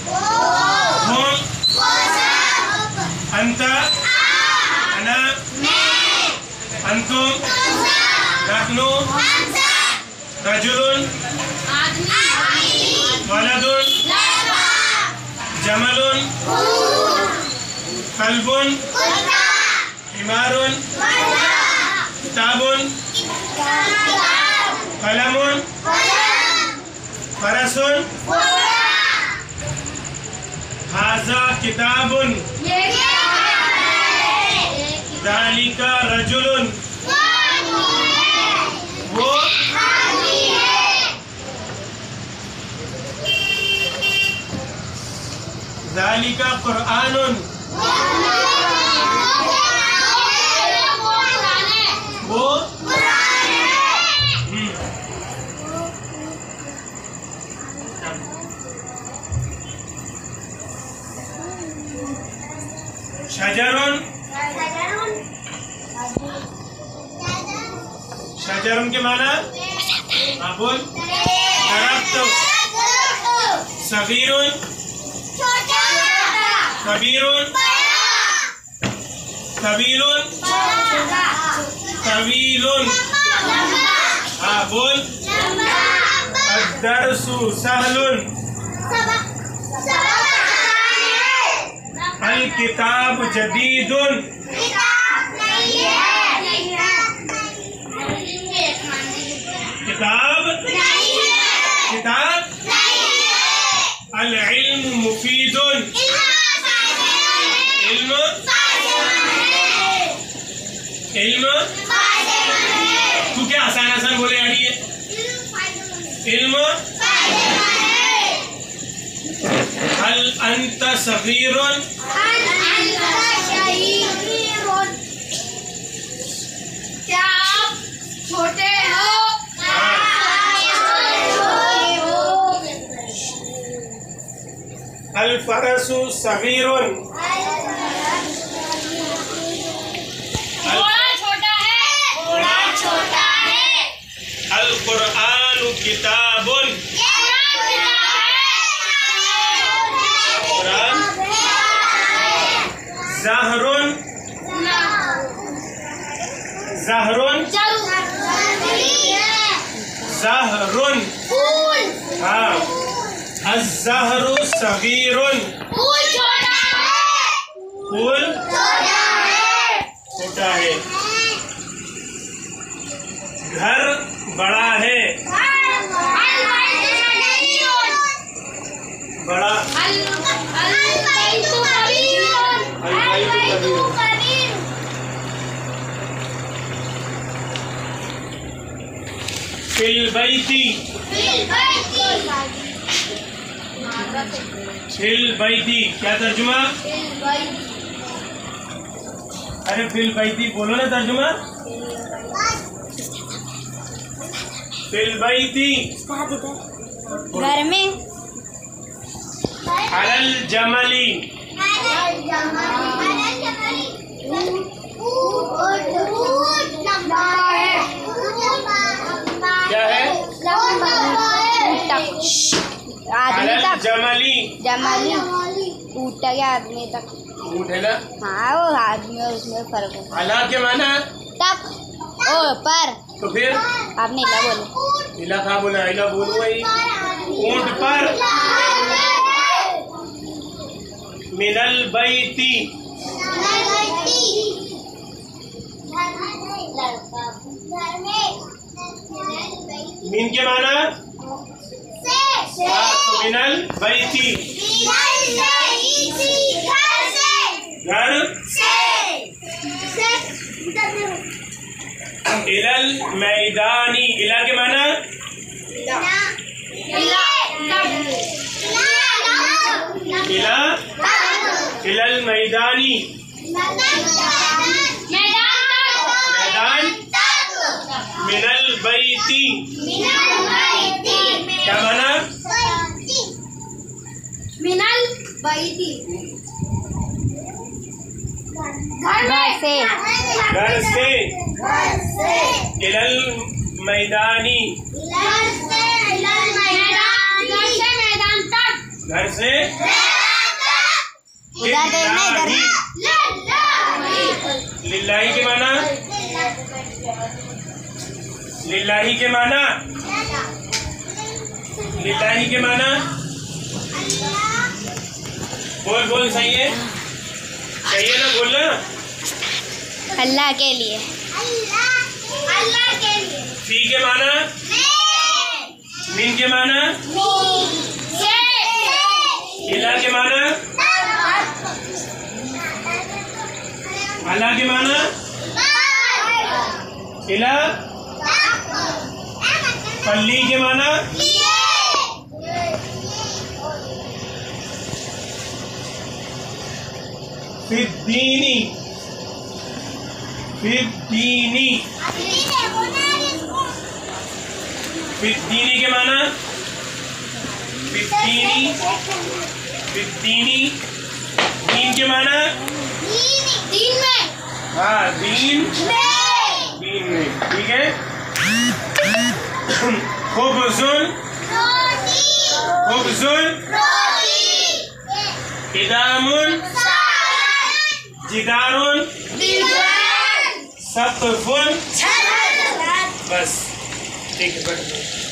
हम, अंत, अना, अंतुम, नहनु, रजुलुन, वलदुन, जमलुन, कल्बुन, हिमारुन, किताबुन, कलमुन, फरसुन, हाज़ा किताबुन, ज़ालिका रजुलुन, वो ज़ालिका कुरआनुन, वो शजरुन, शजरुन के माना हाँ बोल, दरख्त, सगीरुन, कबीरुन, तवीलुन, तवीलुन हाँ बोल, अद्दरसु सहलुन, अल किताब जदीदुन, किताब किताब, अल इल्म मुफीदुन, इल्म इल्म तू क्या आसान आसान बोले यार ये इल्म, हल अंत सगीरुन, क्या आप छोटे हो? हल फरसु सगीरुन, अल कुरआनु किताबुन, कुरान, ज़हरुन, ज़हरुन, ज़हरुन हाँ, अज़्ज़हरु सगीरुन, फूल छोटा है, घर बड़ा है, बड़ा, फिल बैती, फिल बैती क्या तर्जुमा? अरे फिल बैती बोलो ना तर्जुमा। फिल बैती घर में, अलल जमली, क्या है? आदमी तक, जमली, जमली ऊँट तक या आदमी तक, ऊँट है ना? हाँ वो आदमी और उसमें फर्क है। अला के माना तक ओ पर, तो फिर आपने इला बोले, इला कहाँ बोला? इला बोलो वही ऊँट पर, मिनल बैती, मीन के माना मिनल बैती, घर, इलल मैदानी, इला के माना इला, इलल मैदानी, मैदान, मिनल बैती, क्या माना? मिनल बैती, घर से, इलल मैदानी, मैदान तक, घर से इधर देखना, इधर। लिल्लाही के माना, लिल्लाही के माना, लिल्लाही के माना, बोल बोल, सही है, सही है ना, बोलना। अल्लाह के लिए। अल्लाह के लिए। फी के माना, मीन के माना, इला के माना, अल्लाह के माना, इला, पल्ली के माना, फिद्दीनी, फिद्दीनी, फिद्दीनी के माना, फिद्दीनी, फिद्दीनी, दीन के माना, दीन में। हाँ दीन, दीन में, ठीक है। खुबजुन, खुबजुन, इदामुन, जिदारुन, सक़फ़ुन, बस ठीक है।